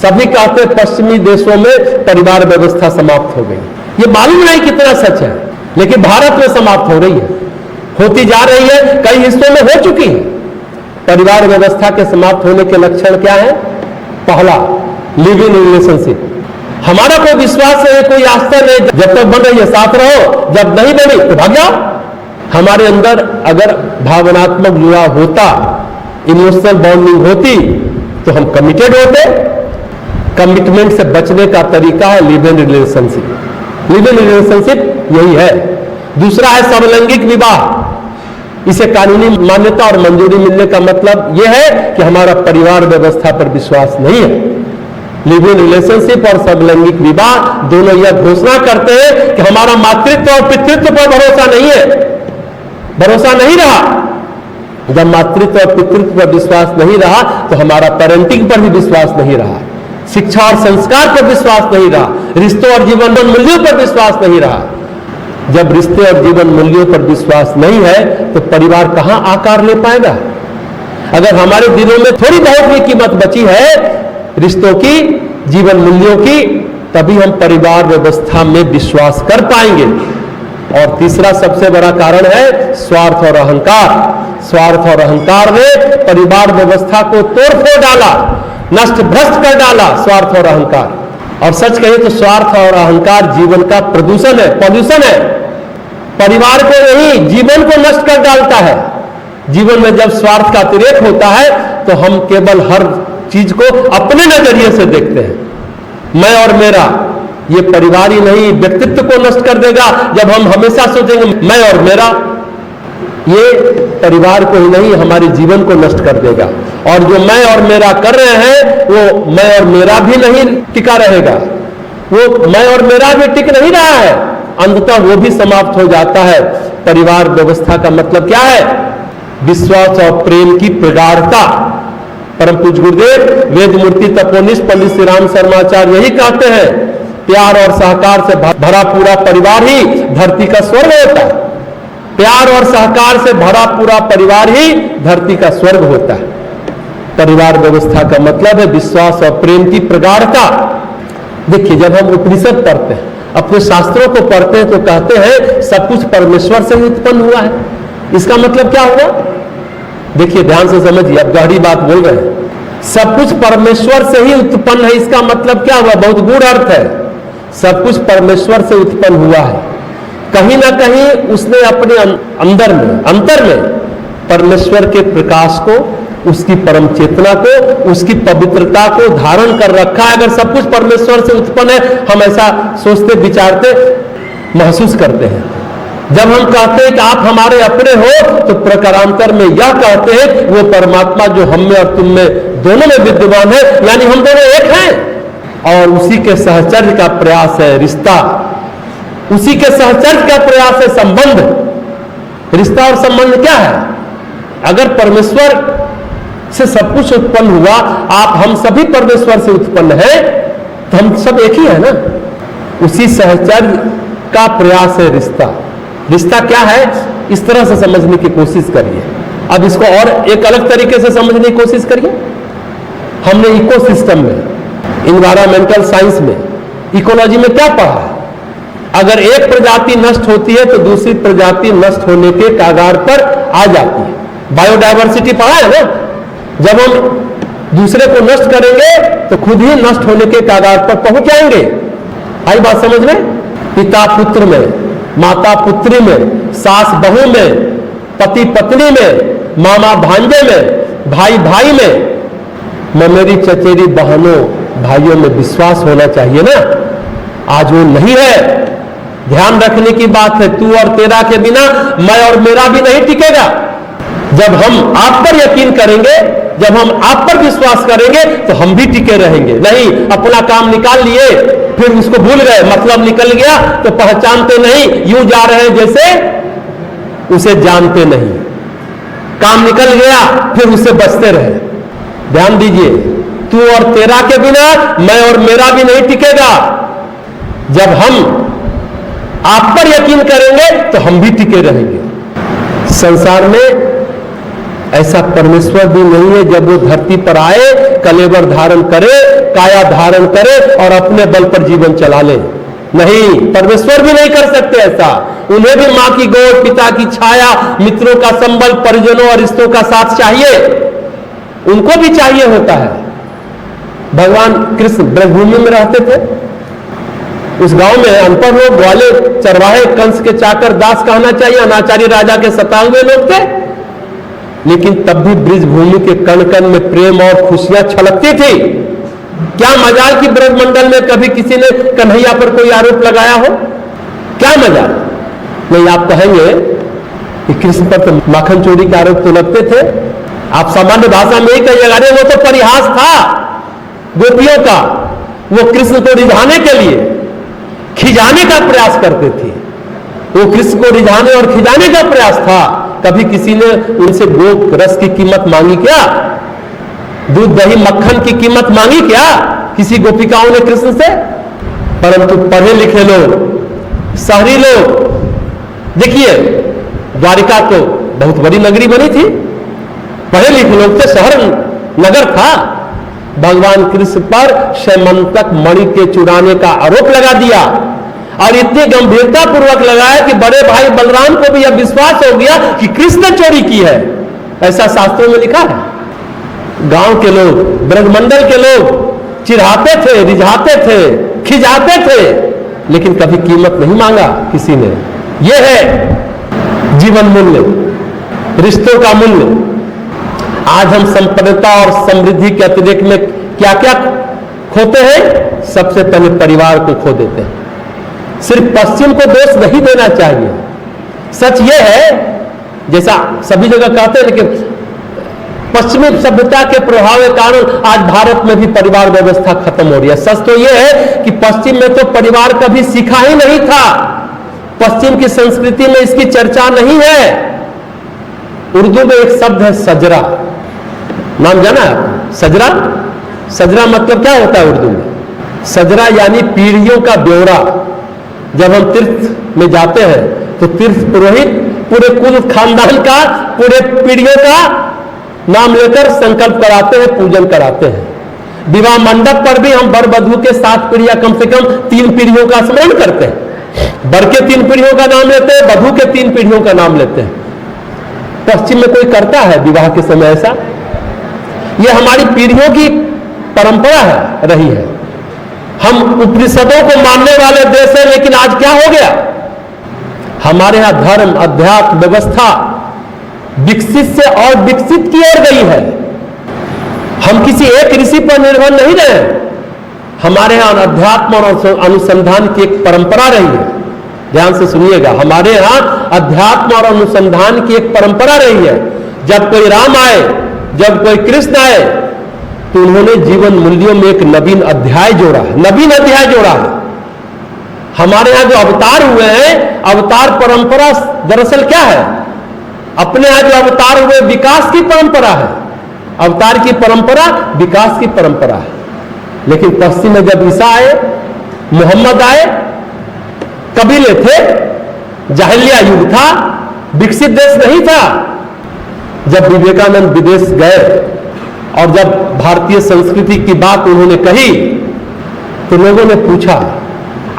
सभी कहते हैं पश्चिमी देशों में परिवार व्यवस्था समाप्त हो गई। ये मालूम नहीं कितना सच है, लेकिन भारत में समाप्त हो रही है, होती जा रही है, कई हिस्सों में हो चुकी है। परिवार व्यवस्था के समाप्त होने के लक्षण क्या है? पहला, लिव इन रिलेशनशिप। हमारा कोई विश्वास नहीं, कोई आस्था नहीं, जब तक बन रही है साथ रहो, जब नहीं बनी तो भाग जाओ। हमारे अंदर अगर भावनात्मक जुड़ाव होता, इमोशनल बॉन्डिंग होती, तो हम कमिटेड होते। कमिटमेंट से बचने का तरीका है live in relationship. Live in relationship यही है। दूसरा है समलैंगिक विवाह। इसे कानूनी मान्यता और मंजूरी मिलने का मतलब यह है कि हमारा परिवार व्यवस्था पर विश्वास नहीं है। लिव इन रिलेशनशिप और समलैंगिक विवाह दोनों यह घोषणा करते हैं कि हमारा मातृत्व और पितृत्व पर भरोसा नहीं है, भरोसा नहीं रहा। जब मातृत्व और पितृत्व पर विश्वास नहीं रहा तो हमारा पेरेंटिंग पर भी विश्वास नहीं रहा, शिक्षा और संस्कार पर विश्वास नहीं रहा, रिश्तों और जीवन मूल्यों पर विश्वास नहीं रहा। जब रिश्ते और जीवन मूल्यों पर विश्वास नहीं है तो परिवार कहां आकार ले पाएगा? अगर हमारे दिलों में थोड़ी बहुत भी कीमत बची है रिश्तों की, जीवन मूल्यों की, तभी हम परिवार व्यवस्था में विश्वास कर पाएंगे। और तीसरा सबसे बड़ा कारण है स्वार्थ और अहंकार। स्वार्थ और अहंकार ने परिवार व्यवस्था को तोड़-फोड़ डाला, नष्ट भ्रष्ट कर डाला। स्वार्थ और अहंकार, और सच कहे तो स्वार्थ और अहंकार जीवन का प्रदूषण है, पॉल्यूशन है। परिवार को नहीं, जीवन को नष्ट कर डालता है। जीवन में जब स्वार्थ का अतिरेक होता है तो हम केवल हर चीज को अपने नजरिए से देखते हैं। मैं और मेरा, ये परिवार ही नहीं व्यक्तित्व को नष्ट कर देगा। जब हम हमेशा सोचेंगे मैं और मेरा, ये परिवार को ही नहीं हमारे जीवन को नष्ट कर देगा। और जो मैं और मेरा कर रहे हैं वो मैं और मेरा भी नहीं टिका रहेगा, वो मैं और मेरा भी टिक नहीं रहा है, अंततः वो भी समाप्त हो जाता है। परिवार व्यवस्था का मतलब क्या है? विश्वास और प्रेम की प्रगाढ़ता। परम पूज्य गुरुदेव वेद मूर्ति तपोनिष्ठ पंडित श्री राम शर्माचार्य यही कहते हैं, प्यार और सहकार से भरा पूरा परिवार ही धरती का स्वर्ग होता है। प्यार और सहकार से भरा पूरा परिवार ही धरती का स्वर्ग होता है। परिवार व्यवस्था का मतलब है विश्वास और प्रेम की प्रगाढ़ता। देखिए, जब हम उपनिषद पढ़ते हैं, अपने शास्त्रों को पढ़ते हैं, तो कहते हैं सब कुछ परमेश्वर से ही उत्पन्न हुआ है। इसका मतलब क्या हुआ? देखिए ध्यान से समझिए, अब गहरी बात बोल रहे हैं। सब कुछ परमेश्वर से ही उत्पन्न है, इसका मतलब क्या हुआ? बहुत गूढ़ अर्थ है। सब कुछ परमेश्वर से उत्पन्न हुआ है। कहीं ना कहीं उसने अपने अंदर में, अंतर में परमेश्वर के प्रकाश को, उसकी परम चेतना को, उसकी पवित्रता को धारण कर रखा है। अगर सब कुछ परमेश्वर से उत्पन्न है, हम ऐसा सोचते, विचारते, महसूस करते हैं। जब हम कहते हैं कि आप हमारे अपने हो, तो प्रकारांतर में यह कहते हैं वो परमात्मा जो हम में और तुम में दोनों में विद्यमान है, यानी हम दोनों एक हैं। और उसी के सहचर्य का प्रयास है रिश्ता, उसी के सहचर्य का प्रयास है संबंध। रिश्ता और संबंध क्या है? अगर परमेश्वर से सब कुछ उत्पन्न हुआ, आप हम सभी परमेश्वर से उत्पन्न हैं, तो हम सब एक ही है ना। उसी सहचर्य का प्रयास है रिश्ता। रिश्ता क्या है, इस तरह से समझने की कोशिश करिए। अब इसको और एक अलग तरीके से समझने की कोशिश करिए। हमने इकोसिस्टम में, इन्वायरमेंटल साइंस में, इकोलॉजी में क्या पढ़ा है? अगर एक प्रजाति नष्ट होती है तो दूसरी प्रजाति नष्ट होने के कगार पर आ जाती है। बायोडायवर्सिटी पढ़ा है ना? जब हम दूसरे को नष्ट करेंगे तो खुद ही नष्ट होने के कगार पर पहुंच जाएंगे। आई बात समझ में? पिता पुत्र में, माता पुत्री में, सास बहू में, पति पत्नी में, मामा भांजे में, भाई भाई में, ममेरी चचेरी बहनों भाइयों में विश्वास होना चाहिए ना। आज वो नहीं है। ध्यान रखने की बात है, तू और तेरा के बिना मैं और मेरा भी नहीं टिकेगा। जब हम आप पर यकीन करेंगे, जब हम आप पर विश्वास करेंगे, तो हम भी टिके रहेंगे। नहीं, अपना काम निकाल लिए फिर उसको भूल गए, मतलब निकल गया तो पहचानते नहीं, यूं जा रहे हैं जैसे उसे जानते नहीं। काम निकल गया फिर उससे बचते रहे। ध्यान दीजिए, तू और तेरा के बिना मैं और मेरा भी नहीं टिकेगा। जब हम आप पर यकीन करेंगे तो हम भी टिके रहेंगे। संसार में ऐसा परमेश्वर भी नहीं है जब वो धरती पर आए, कलेवर धारण करे, काया धारण करे और अपने बल पर जीवन चला ले। नहीं, परमेश्वर भी नहीं कर सकते ऐसा। उन्हें भी मां की गोद, पिता की छाया, मित्रों का संबल, परिजनों और रिश्तों का साथ चाहिए, उनको भी चाहिए होता है। भगवान कृष्ण ब्रजभूमि में रहते थे। उस गांव में अनपढ़ लोग, ग्वाले, चरवाहे, कंस के चाकर, दास कहना चाहिए, अनाचारी राजा के सताए हुए लोग थे, लेकिन तब भी ब्रजभूमि के कण कण में प्रेम और खुशियां छलकती थी। क्या मजाल कि ब्रजमंडल में कभी किसी ने कन्हैया पर कोई आरोप लगाया हो? क्या मजाल? नहीं, आप कहेंगे कि कृष्ण पर तो माखन चोरी के आरोप तो लगते थे। आप सामान्य भाषा में ही कहिएगा, अरे वो तो परिहास था गोपियों का, वो कृष्ण को रिझाने के लिए, खिजाने का प्रयास करते थे। वो कृष्ण को रिझाने और खिजाने का प्रयास था। कभी किसी ने उनसे गोप रस की कीमत मांगी क्या? दूध, दही, मक्खन की कीमत मांगी क्या किसी गोपिकाओं ने कृष्ण से? परंतु पढ़े लिखे लोग, शहरी लोग, देखिए द्वारिका तो बहुत बड़ी नगरी बनी थी, पढ़े लिखे लोग थे, शहर नगर था। भगवान कृष्ण पर शैमंतक मणि के चुराने का आरोप लगा दिया और इतनी गंभीरता पूर्वक लगाया कि बड़े भाई बलराम को भी यह विश्वास हो गया कि कृष्ण ने चोरी की है। ऐसा शास्त्रों में लिखा है। गांव के लोग, ब्रजमंडल के लोग चिढ़ाते थे, रिझाते थे, खिजाते थे, लेकिन कभी कीमत नहीं मांगा किसी ने। यह है जीवन मूल्य, रिश्तों का मूल्य। आज हम संपन्नता और समृद्धि के अतिरेक में क्या क्या खोते हैं? सबसे पहले परिवार को खो देते हैं। सिर्फ पश्चिम को दोष नहीं देना चाहिए। सच यह है, जैसा सभी जगह कहते हैं, लेकिन पश्चिमी सभ्यता के प्रभाव के कारण आज भारत में भी परिवार व्यवस्था खत्म हो रही है। सच तो यह है कि पश्चिम में तो परिवार कभी सीखा ही नहीं था। पश्चिम की संस्कृति में इसकी चर्चा नहीं है। उर्दू में एक शब्द है सजरा, नाम जाना है? सजरा, सजरा मतलब क्या होता है उर्दू में? सजरा यानी पीढ़ियों का ब्यौरा। जब हम तीर्थ में जाते हैं तो तीर्थ पुरोहित पूरे कुल खानदान का, पूरे पीढ़ियों का नाम लेकर संकल्प कराते हैं, पूजन कराते हैं। विवाह मंडप पर भी हम वर वधू के 7 पीढ़ियां, कम से कम 3 पीढ़ियों का स्मरण करते हैं। वर के 3 पीढ़ियों का नाम लेते हैं, वधू के 3 पीढ़ियों का नाम लेते हैं। पश्चिम में कोई करता है विवाह के समय ऐसा? यह हमारी पीढ़ियों की परंपरा है, रही है। हम उपनिषदों को मानने वाले देश हैं, लेकिन आज क्या हो गया? हमारे यहां धर्म, अध्यात्म, व्यवस्था विकसित से और विकसित की ओर गई है। हम किसी एक ऋषि पर निर्भर नहीं रहे। हमारे यहां अध्यात्म और अनुसंधान की एक परंपरा रही है। ध्यान से सुनिएगा, हमारे यहां अध्यात्म और अनुसंधान की एक परंपरा रही है। जब कोई राम आए, जब कोई कृष्ण आए, तो उन्होंने जीवन मूल्यों में एक नवीन अध्याय जोड़ा है, नवीन अध्याय जोड़ा है। हमारे यहां जो अवतार हुए हैं, अवतार परंपरा दरअसल क्या है? अपने यहां जो अवतार हुए विकास की परंपरा है। अवतार की परंपरा विकास की परंपरा है। लेकिन पश्चिम में जब ईसा आए, मोहम्मद आए, कबीले थे, जाहिलिया युग था, विकसित देश नहीं था। जब विवेकानंद विदेश गए और जब भारतीय संस्कृति की बात उन्होंने कही, तो लोगों ने पूछा,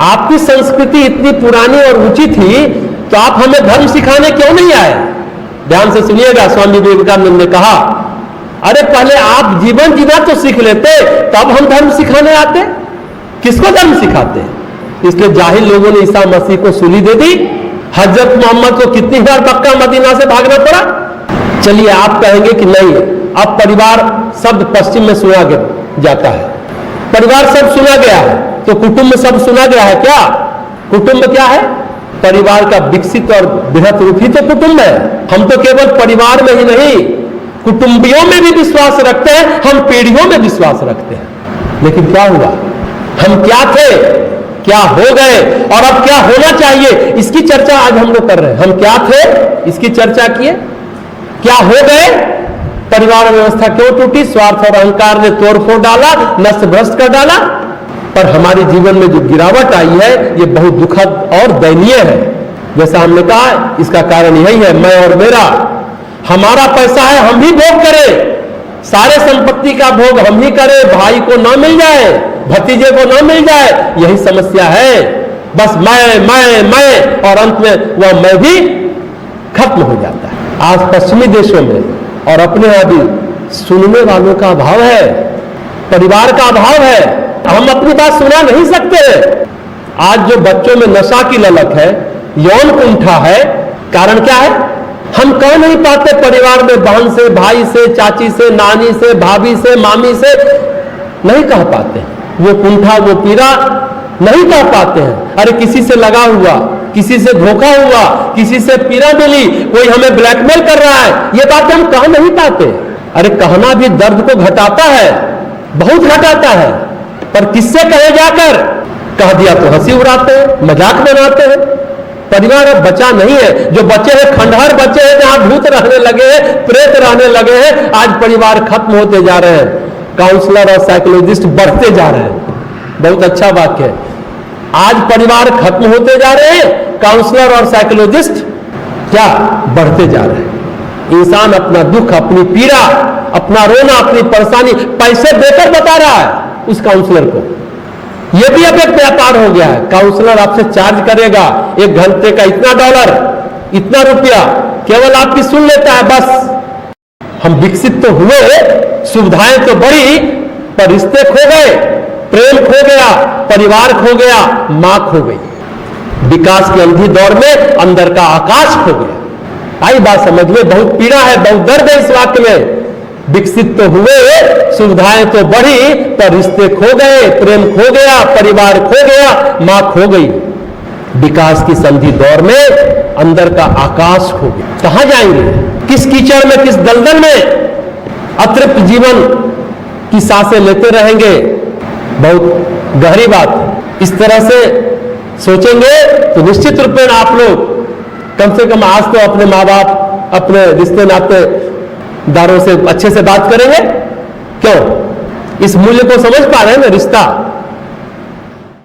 आपकी संस्कृति इतनी पुरानी और ऊंची थी, तो आप हमें धर्म सिखाने क्यों नहीं आए? ध्यान से सुनिएगा, स्वामी विवेकानंद ने कहा, अरे पहले आप जीवन जीना तो सीख लेते, तब हम धर्म सिखाने आते। किसको धर्म सिखाते? इसलिए जाहिल लोगों ने ईसा मसीह को सूली दे दी। हजरत मोहम्मद को कितनी बार मक्का मदीना से भागना पड़ा। चलिए आप कहेंगे कि नहीं, अब परिवार शब्द पश्चिम में सुना जाता है, परिवार शब्द सुना गया है, तो कुटुंब शब्द सुना गया है क्या? कुटुंब क्या है? परिवार का विकसित और बृहत रूप ही तो कुटुंब है। हम तो केवल परिवार में ही नहीं, कुटुंबियों में भी विश्वास रखते हैं, हम पीढ़ियों में विश्वास रखते हैं। लेकिन क्या हुआ? हम क्या थे, क्या हो गए और अब क्या होना चाहिए, इसकी चर्चा आज हम लोग कर रहे हैं। हम क्या थे, इसकी चर्चा किए, क्या हो गए, परिवार व्यवस्था क्यों टूटी, स्वार्थ और अहंकार ने तोड़फोड़ डाला, नष्ट भ्रष्ट कर डाला। पर हमारे जीवन में जो गिरावट आई है, ये बहुत दुखद और दयनीय है। जैसा हमने कहा, इसका कारण यही है, मैं और मेरा, हमारा पैसा है, हम भी भोग करें, सारे संपत्ति का भोग हम ही करें, भाई को ना मिल जाए, भतीजे को ना मिल जाए, यही समस्या है। बस मैं और अंत में वह मैं भी खत्म हो जाता है। आज पश्चिमी देशों में और अपने यहां भी सुनने वालों का अभाव है, परिवार का अभाव है। हम अपनी बात सुना नहीं सकते। आज जो बच्चों में नशा की ललक है, यौन कुंठा है, कारण क्या है? हम कह नहीं पाते परिवार में बहन से, भाई से, चाची से, नानी से, भाभी से, मामी से नहीं कह पाते। वो कुंठा, वो पीड़ा नहीं कह पाते हैं। अरे किसी से लगा हुआ, किसी से धोखा हुआ, किसी से पीड़ा मिली, कोई हमें ब्लैकमेल कर रहा है, ये बातें हम कह नहीं पाते। अरे कहना भी दर्द को घटाता है, बहुत घटाता है, पर किससे कहे जाकर? कह दिया तो हंसी उड़ाते हैं, मजाक बनाते हैं। परिवार अब बचा नहीं है। जो बचे हैं खंडहर बचे हैं, जहां भूत रहने लगे हैं, प्रेत रहने लगे हैं। आज परिवार खत्म होते जा रहे हैं, काउंसलर और साइकोलॉजिस्ट बढ़ते जा रहे हैं। बहुत अच्छा वाक्य है। आज परिवार खत्म होते जा रहे हैं, काउंसलर और साइकोलॉजिस्ट क्या बढ़ते जा रहे हैं। इंसान अपना दुख, अपनी पीड़ा, अपना रोना, अपनी परेशानी पैसे देकर बता रहा है उस काउंसलर को। यह भी अब एक व्यापार हो गया है। काउंसलर आपसे चार्ज करेगा 1 घंटे का इतना डॉलर, इतना रुपया, केवल आपकी सुन लेता है बस। हम विकसित तो हुए, सुविधाएं तो बढ़ी, पर रिश्ते खो गए, प्रेम खो गया, परिवार खो गया, मां खो गई। विकास के अंधी दौर में अंदर का आकाश खो गया। आई बात समझ में, बहुत पीड़ा है, बहुत दर्द है इस वाक्य में। विकसित तो हुए, सुविधाएं तो बढ़ी, पर रिश्ते खो गए, प्रेम खो गया, परिवार खो गया, मां खो गई। विकास की संधि दौर में अंदर का आकाश खो गया। कहां जाएंगे? किस कीचड़ में, किस दलदल में अतृप्त जीवन की सांसें लेते रहेंगे? बहुत गहरी बात। इस तरह से सोचेंगे तो निश्चित रूप में आप लोग कम से कम आज तो अपने माँ बाप, अपने रिश्ते नातेदारों से अच्छे से बात करेंगे। क्यों? इस मूल्य को समझ पा रहे हैं ना, रिश्ता